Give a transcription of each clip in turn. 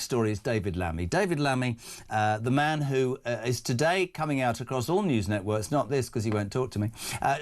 story is David Lammy. David Lammy, the man who is today coming out across all news networks, not this because he won't talk to me,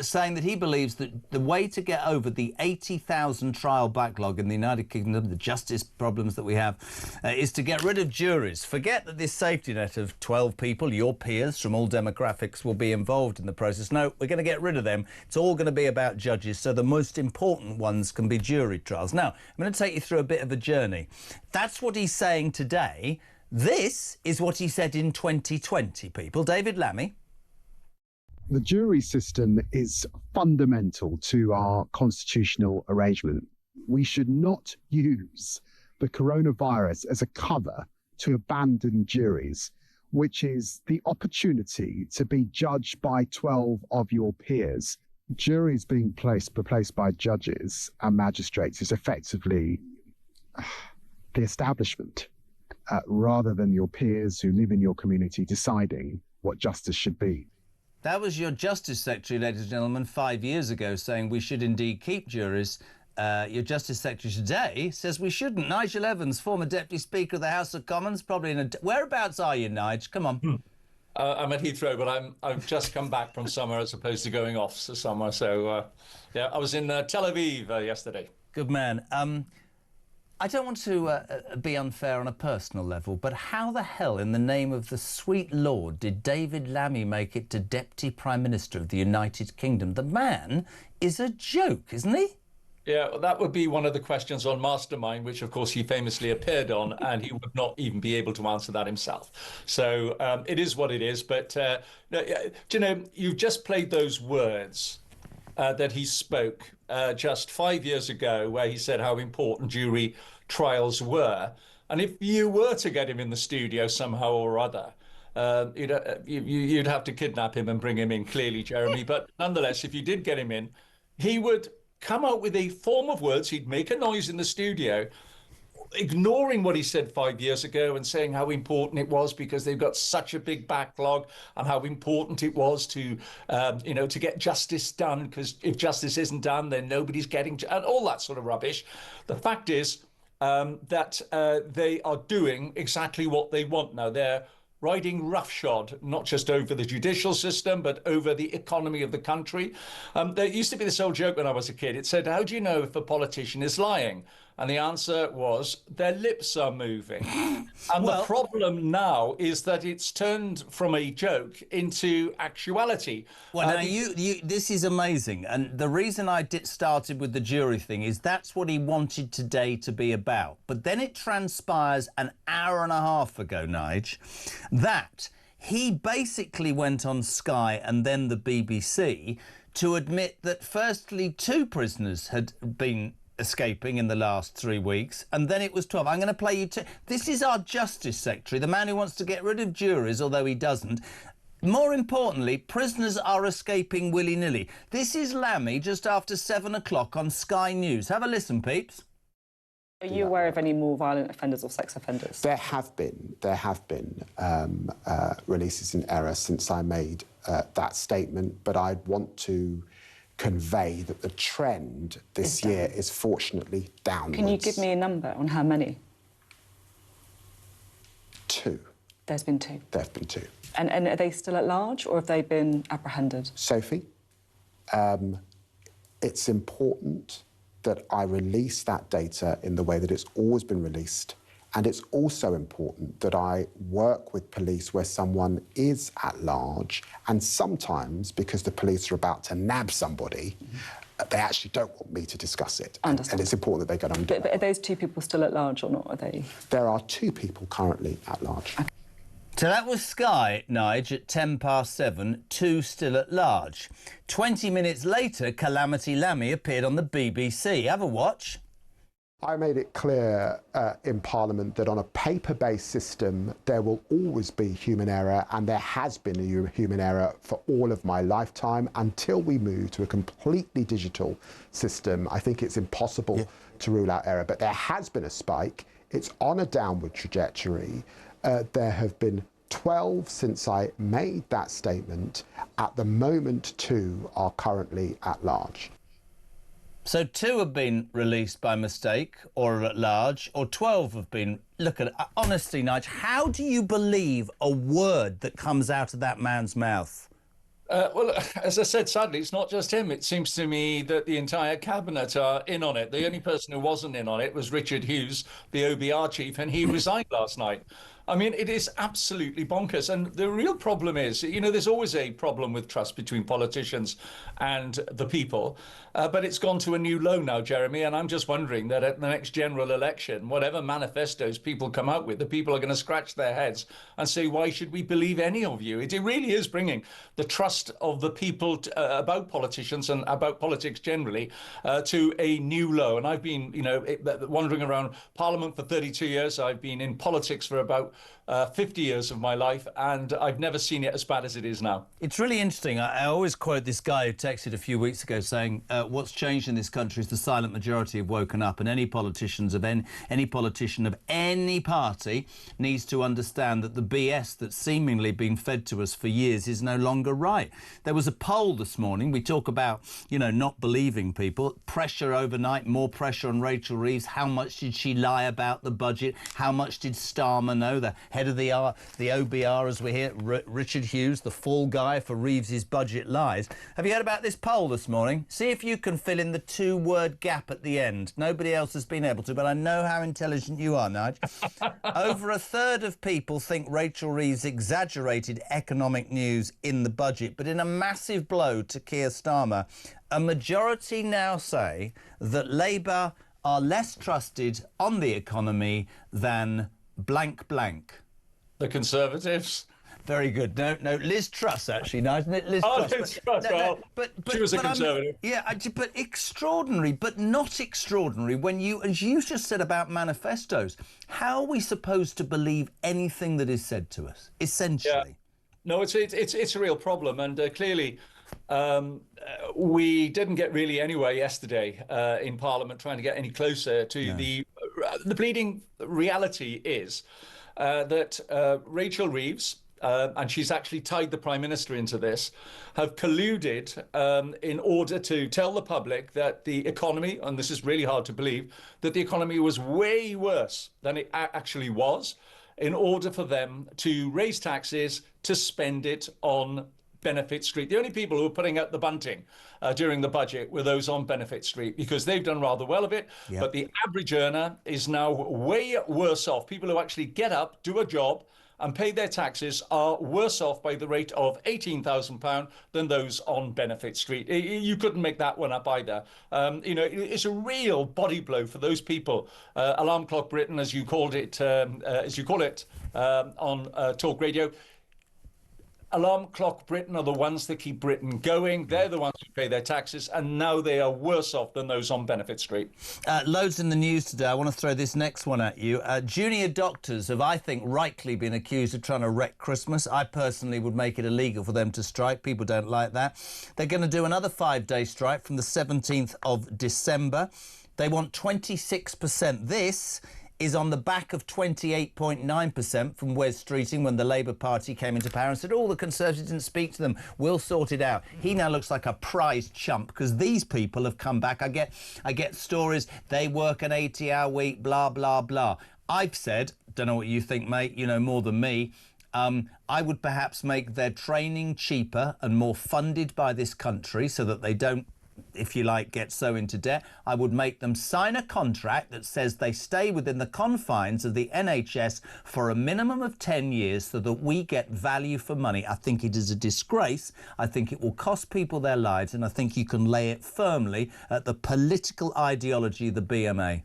saying that he believes that the way to get over the 80,000 trial backlog in the United Kingdom, the justice problems that we have, is to get rid of juries. Forget that this safety net of 12 people, your peers from all demographics, will be involved in the process. No, we're going to get rid of them. It's all going to be about judges, so the most important ones can be jury trials. Now, I'm going to take you through a bit of a journey. That's what he's saying today. This is what he said in 2020, people. David Lammy. The jury system is fundamental to our constitutional arrangement. We should not use the coronavirus as a cover to abandon juries, which is the opportunity to be judged by 12 of your peers. Juries being replaced by judges and magistrates is effectively the establishment, rather than your peers who live in your community deciding what justice should be. That was your Justice Secretary, ladies and gentlemen, 5 years ago, saying we should indeed keep juries. Your Justice Secretary today says we shouldn't. Nigel Evans, former Deputy Speaker of the House of Commons, probably in a... Whereabouts are you, Nigel? Come on. I'm at Heathrow, but I've just come back from summer as opposed to going off to summer. So, yeah, I was in Tel Aviv yesterday. Good man. I don't want to be unfair on a personal level, but how the hell, in the name of the sweet Lord, did David Lammy make it to Deputy Prime Minister of the United Kingdom? The man is a joke, isn't he? Yeah, well, that would be one of the questions on Mastermind, which, of course, he famously appeared on, and he would not even be able to answer that himself. So it is what it is. But, you know, you've just played those words that he spoke just 5 years ago, where he said how important jury trials were. And if you were to get him in the studio somehow or other, you'd have to kidnap him and bring him in, clearly, Jeremy. But nonetheless, if you did get him in, he would come out with a form of words. He'd make a noise in the studio, ignoring what he said 5 years ago and saying how important it was because they've got such a big backlog, and how important it was to, to get justice done, because if justice isn't done, then nobody's getting, and all that sort of rubbish. The fact is that they are doing exactly what they want now. They're riding roughshod, not just over the judicial system, but over the economy of the country. There used to be this old joke when I was a kid. It said, how do you know if a politician is lying? And the answer was, their lips are moving. And the problem now is that it's turned from a joke into actuality. Well, now, this is amazing. And the reason I started with the jury thing is that's what he wanted today to be about. But then it transpires an hour and a half ago, Nigel, that he basically went on Sky and then the BBC to admit that, firstly, 2 prisoners had been escaping in the last 3 weeks, and then it was 12. I'm going to play you this is our Justice Secretary, the man who wants to get rid of juries, although he doesn't. More importantly, prisoners are escaping willy-nilly. This is Lammy just after 7 o'clock on Sky News. Have a listen, peeps. Are you aware of any more violent offenders or sex offenders? There have been releases in error since I made that statement, but I'd want to convey that the trend this year is fortunately downwards. Can you give me a number on how many? 2. There's been 2? There have been 2. And are they still at large, or have they been apprehended? Sophie, it's important that I release that data in the way that it's always been released. And it's also important that I work with police where someone is at large, and sometimes, because the police are about to nab somebody, they actually don't want me to discuss it. And it's important that they go on. But are those 2 people still at large or not? Are they? There are 2 people currently at large. Okay. So that was Sky, Nigel, at 7:10, 2 still at large. 20 minutes later, Calamity Lammy appeared on the BBC. Have a watch. I made it clear in Parliament that on a paper-based system, there will always be human error, and there has been a human error for all of my lifetime. Until we move to a completely digital system, I think it's impossible to rule out error. But there has been a spike. It's on a downward trajectory. There have been 12 since I made that statement. At the moment, 2 are currently at large. So 2 have been released by mistake or at large, or 12 have been... Look at it. Honestly, Nigel, how do you believe a word that comes out of that man's mouth? Well, as I said, sadly, it's not just him. It seems to me that the entire cabinet are in on it. The only person who wasn't in on it was Richard Hughes, the OBR chief, and he resigned last night. I mean, it is absolutely bonkers. And the real problem is, you know, there's always a problem with trust between politicians and the people. But it's gone to a new low now, Jeremy. And I'm just wondering that at the next general election, whatever manifestos people come out with, the people are going to scratch their heads and say, why should we believe any of you? It really is bringing the trust of the people about politicians and about politics generally to a new low. And I've been, you know, wandering around Parliament for 32 years. I've been in politics for about 50 years of my life, and I've never seen it as bad as it is now. It's really interesting. I always quote this guy who texted a few weeks ago saying, what's changed in this country is the silent majority have woken up, and any politician of any party needs to understand that the BS that's seemingly been fed to us for years is no longer right. There was a poll this morning. We talk about, you know, not believing people. Pressure overnight, more pressure on Rachel Reeves. How much did she lie about the budget? How much did Starmer know? The head of the OBR, as we hear, Richard Hughes, the fall guy for Reeves's budget lies. Have you heard about this poll this morning? See if you can fill in the 2-word gap at the end. Nobody else has been able to, but I know how intelligent you are, Nigel. Over a third of people think Rachel Reeves exaggerated economic news in the budget, but in a massive blow to Keir Starmer, a majority now say that Labour are less trusted on the economy than blank blank. The Conservatives. Very good. No, Liz Truss, actually. No, Liz Oh, Truss. Liz Truss, well, she was a Conservative. But extraordinary, but not extraordinary when you, as you just said about manifestos, how are we supposed to believe anything that is said to us, essentially? Yeah. No, it's a real problem, and clearly we didn't get really anywhere yesterday in Parliament trying to get any closer to the bleeding reality is that Rachel Reeves, and she's actually tied the Prime Minister into this, have colluded in order to tell the public that the economy, and this is really hard to believe, that the economy was way worse than it actually was, in order for them to raise taxes to spend it on Benefit Street. The only people who were putting out the bunting during the budget were those on Benefit Street, because they've done rather well of it. Yep. But the average earner is now way worse off. People who actually get up, do a job and pay their taxes are worse off by the rate of £18,000 than those on Benefit Street. You couldn't make that one up either. You know, it's a real body blow for those people. Alarm Clock Britain, as you called it, on Talk Radio. Alarm Clock Britain are the ones that keep Britain going. They're the ones who pay their taxes, and now they are worse off than those on Benefit Street. Loads in the news today. I want to throw this next one at you. Junior doctors have, I think, rightly been accused of trying to wreck Christmas. I personally would make it illegal for them to strike. People don't like that. They're going to do another 5-day strike from the 17th of December. They want 26%. This is on the back of 28.9% from Wes Streeting when the Labour Party came into power and said, oh, the Conservatives didn't speak to them, we'll sort it out. He now looks like a prized chump because these people have come back. I get stories, they work an 80-hour week, blah, blah, blah. I've said, don't know what you think, mate, you know more than me, I would perhaps make their training cheaper and more funded by this country so that they don't, if you like, get so into debt. I would make them sign a contract that says they stay within the confines of the NHS for a minimum of 10 years so that we get value for money. I think it is a disgrace. I think it will cost people their lives, and I think you can lay it firmly at the political ideology of the BMA.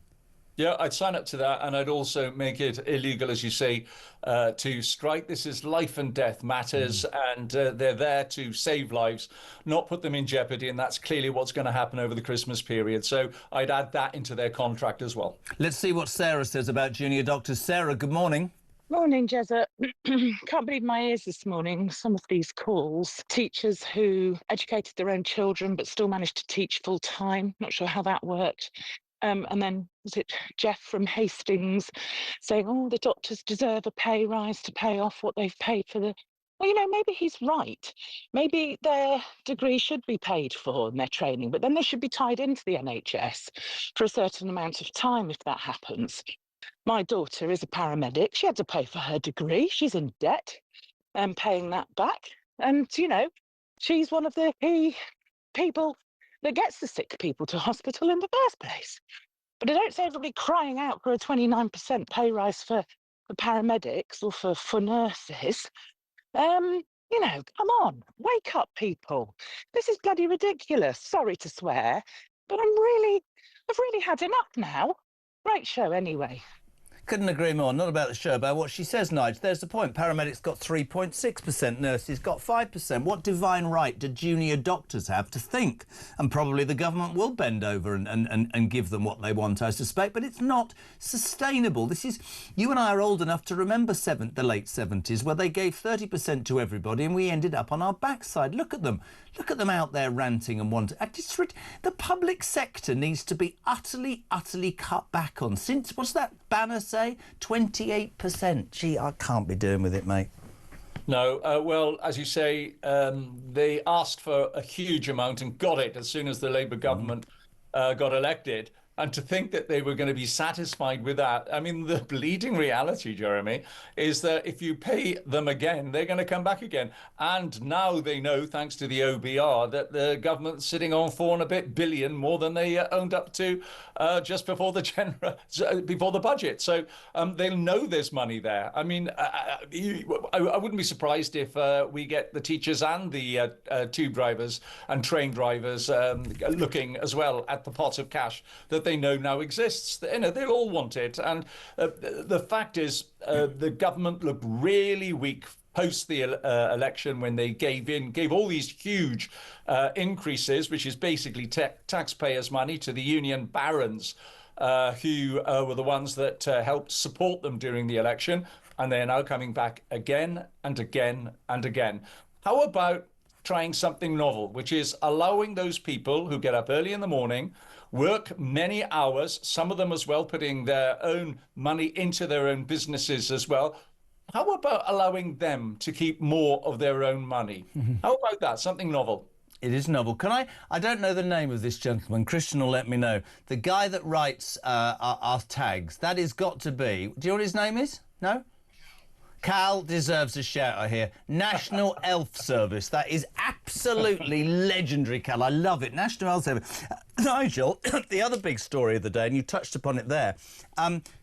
Yeah, I'd sign up to that, and I'd also make it illegal, as you say, to strike. This is life and death matters, and they're there to save lives, not put them in jeopardy, and that's clearly what's going to happen over the Christmas period. So I'd add that into their contract as well. Let's see what Sarah says about junior doctors. Sarah, good morning. Morning, Jezza. Can't believe my ears this morning. Some of these calls, teachers who educated their own children but still managed to teach full time. Not sure how that worked. And then was it Jeff from Hastings saying, oh, the doctors deserve a pay rise to pay off what they've paid for the well, maybe he's right. Maybe their degree should be paid for and their training, but then they should be tied into the NHS for a certain amount of time if that happens. My daughter is a paramedic. She had to pay for her degree. She's in debt and paying that back. And, she's one of the key people that gets the sick people to hospital in the first place. But I don't see everybody crying out for a 29% pay rise for paramedics or for nurses. Come on, wake up, people. This is bloody ridiculous. Sorry to swear, but I've really had enough now. Great show anyway. Couldn't agree more. Not about the show, about what she says, Nigel. There's the point. Paramedics got 3.6%, nurses got 5%. What divine right do junior doctors have to think? And probably the government will bend over and give them what they want, I suspect. But it's not sustainable. This is, you and I are old enough to remember the late 70s, where they gave 30% to everybody and we ended up on our backside. Look at them. Look at them out there ranting and wanting. The public sector needs to be utterly cut back on. Since, what's that banner say? 28%. Gee, I can't be doing with it, mate. No, well, as you say, they asked for a huge amount and got it as soon as the Labour government got elected. And to think that they were going to be satisfied with that, I mean, the bleeding reality, Jeremy, is that if you pay them again, they're going to come back again. And now they know, thanks to the OBR, that the government's sitting on $4 and a bit billion more than they owned up to just before the budget. So they'll know there's money there. I mean, I wouldn't be surprised if we get the teachers and the tube drivers and train drivers looking as well at the pot of cash that they know now exists. They'll all want it. And the fact is, the government looked really weak post the election when they gave all these huge increases, which is basically taxpayers' money, to the union barons who were the ones that helped support them during the election. And they're now coming back again and again and again. How about trying something novel, which is allowing those people who get up early in the morning, work many hours, some of them as well putting their own money into their own businesses as well. How about allowing them to keep more of their own money? How about that? Something novel. It is novel. I don't know the name of this gentleman. Christian will let me know. The guy that writes our tags, that has got to be, do you know what his name is? No? Cal deserves a shout out here. National Health Service. That is absolutely legendary, Cal. I love it. National Health Service. Nigel, the other big story of the day, and you touched upon it there,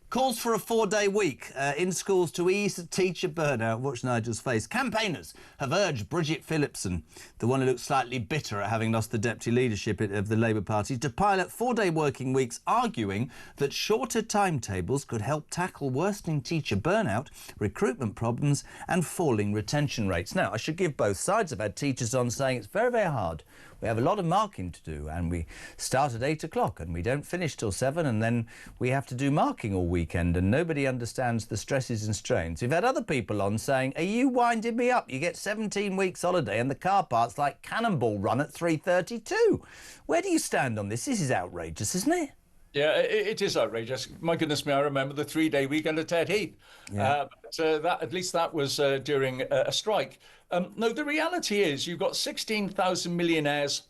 calls for a 4-day week in schools to ease teacher burnout. Watch Nigel's face. Campaigners have urged Bridget Phillipson, the one who looks slightly bitter at having lost the deputy leadership of the Labour Party, to pilot 4-day working weeks, arguing that shorter timetables could help tackle worsening teacher burnout, recruitment problems and falling retention rates. Now, I should give both sides. I've had teachers on saying it's very, very hard. We have a lot of marking to do, and we start at 8 o'clock and we don't finish till 7, and then we have to do marking all weekend, and nobody understands the stresses and strains. We've had other people on saying, are you winding me up? You get 17 weeks holiday and the car park's like Cannonball Run at 3:32. Where do you stand on this? This is outrageous, isn't it? Yeah, it is outrageous. My goodness me, I remember the 3-day weekend at Ted Heath. Yeah. At least that was during a strike. No, the reality is you've got 16,000 millionaires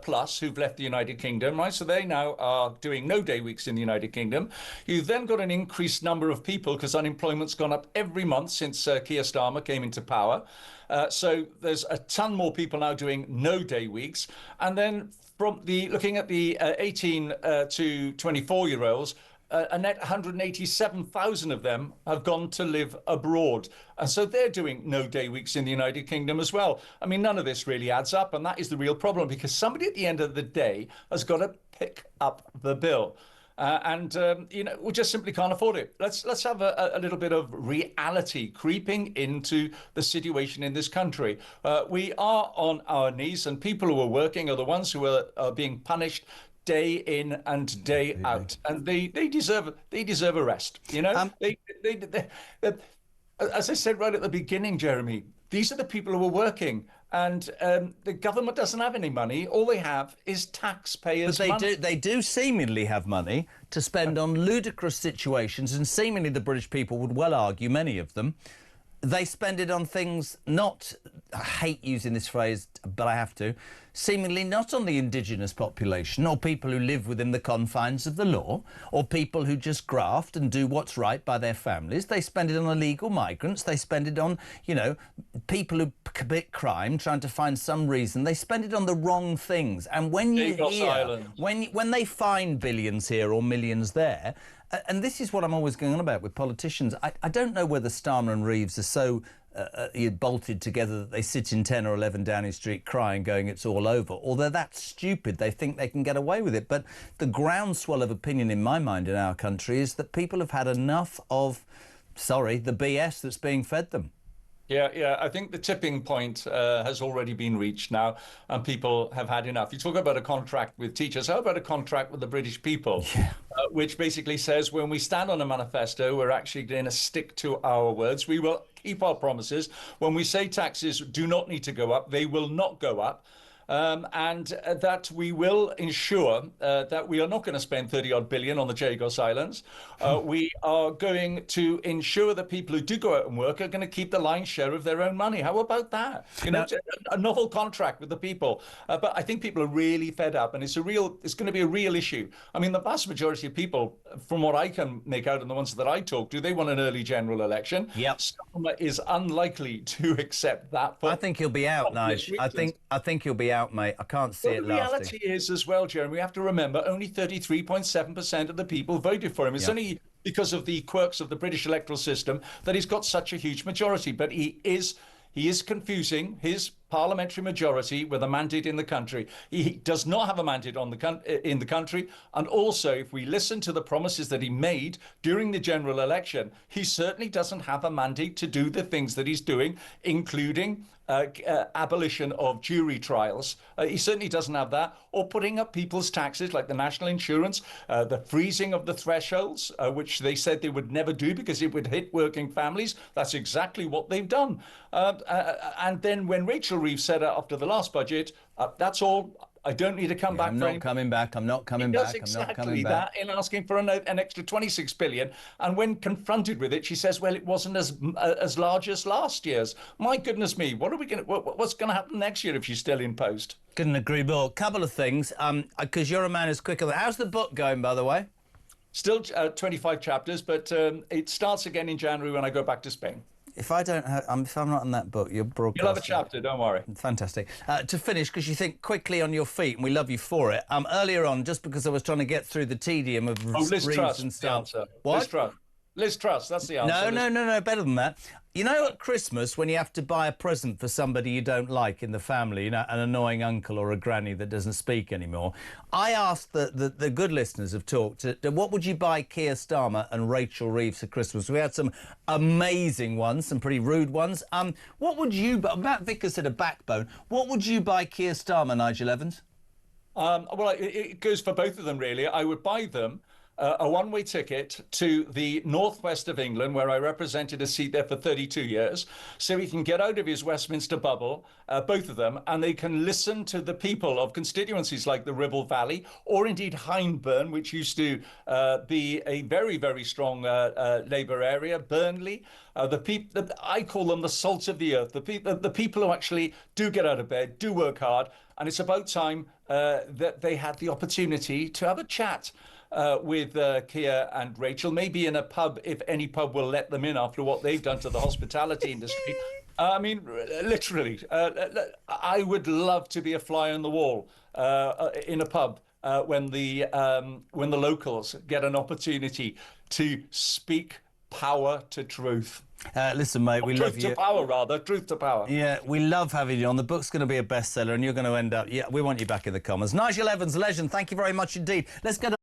plus who've left the United Kingdom, right? So they now are doing no-day weeks in the United Kingdom. You've then got an increased number of people because unemployment's gone up every month since Keir Starmer came into power. So there's a ton more people now doing no-day weeks. And then looking at the 18 to 24-year-olds, a net 187,000 of them have gone to live abroad. And so they're doing no-day weeks in the United Kingdom as well. I mean, none of this really adds up. And that is the real problem, because somebody at the end of the day has got to pick up the bill. We just simply can't afford it. Let's have a little bit of reality creeping into the situation in this country. We are on our knees, and people who are working are the ones who are being punished day in and day out, and they deserve a rest. As I said right at the beginning, Jeremy, these are the people who are working, and the government doesn't have any money. All they have is taxpayers' money. They do seemingly have money to spend on ludicrous situations, and seemingly the British people would well argue, many of them, They spend it on things not, I hate using this phrase, but I have to, seemingly not on the indigenous population or people who live within the confines of the law or people who just graft and do what's right by their families. They spend it on illegal migrants. They spend it on, you know, people who commit crime, trying to find some reason. They spend it on the wrong things. And when you hear, when they find billions here or millions there, and this is what I'm always going on about with politicians. I don't know whether Starmer and Reeves are so bolted together that they sit in 10 or 11 Downing Street crying, going, it's all over, or they're that stupid they think they can get away with it. But the groundswell of opinion in my mind in our country is that people have had enough of, sorry, the BS that's being fed them. Yeah, I think the tipping point has already been reached now, and people have had enough. You talk about a contract with teachers. How about a contract with the British people, which basically says when we stand on a manifesto, we're actually going to stick to our words. We will keep our promises. When we say taxes do not need to go up, they will not go up. And that we will ensure that we are not going to spend 30-odd billion on the Chagos Islands. We are going to ensure that people who do go out and work are going to keep the lion's share of their own money. How about that? You know, a novel contract with the people. But I think people are really fed up, and it's going to be a real issue. I mean, the vast majority of people, from what I can make out and the ones that I talk to, they want an early general election. Yep. Starmer is unlikely to accept that. I think he'll be out, Nigel. I think he'll be out, mate. I can't see it lasting. The reality is as well, Jeremy, we have to remember only 33.7% of the people voted for him. It's only because of the quirks of the British electoral system that he's got such a huge majority. But he is confusing his parliamentary majority with a mandate in the country. He does not have a mandate in the country. And also, if we listen to the promises that he made during the general election, he certainly doesn't have a mandate to do the things that he's doing, including abolition of jury trials. He certainly doesn't have that, or putting up people's taxes like the national insurance, the freezing of the thresholds, which they said they would never do because it would hit working families. That's exactly what they've done. And then when Rachel Reeves said after the last budget, that's all. I don't need to come back. I'm not coming back. I'm not coming back. He does I'm not coming exactly back. that in asking for an extra 26 billion. And when confronted with it, she says, "Well, it wasn't as large as last year's." My goodness me, what's going to happen next year if she's still in post? Couldn't agree more. Couple of things, because you're a man who's quicker. How's the book going, by the way? Still 25 chapters, but it starts again in January when I go back to Spain. If I don't have, if I'm not in that book, you're broadcasting. You'll have a chapter, don't worry. Fantastic. To finish, because you think quickly on your feet, and we love you for it. Earlier on, just because I was trying to get through the tedium of Liz Truss and the stuff. answer. What? Liz Truss, that's the answer. No, better than that. You know, at Christmas, when you have to buy a present for somebody you don't like in the family, you know, an annoying uncle or a granny that doesn't speak anymore, I asked the good listeners of Talk, what would you buy Keir Starmer and Rachel Reeves for Christmas? We had some amazing ones, some pretty rude ones. What would you buy? Matt Vickers said a backbone. What would you buy Keir Starmer, Nigel Evans? Well, it goes for both of them, really. I would buy them a one-way ticket to the northwest of England, where I represented a seat there for 32 years, so he can get out of his Westminster bubble, both of them, and they can listen to the people of constituencies like the Ribble Valley, or indeed Hyndburn, which used to be a very, very strong Labour area, Burnley. I call them the salt of the earth, the people who actually do get out of bed, do work hard, and it's about time that they had the opportunity to have a chat with Keir and Rachel, maybe in a pub, if any pub will let them in after what they've done to the hospitality industry. I mean, literally, I would love to be a fly on the wall in a pub when the locals get an opportunity to speak power to truth. Listen, mate, we love you. Truth to power, rather. Truth to power. Yeah, we love having you on. The book's going to be a bestseller, and you're going to end up... Yeah, we want you back in the Commons. Nigel Evans, legend, thank you very much indeed. Let's go to...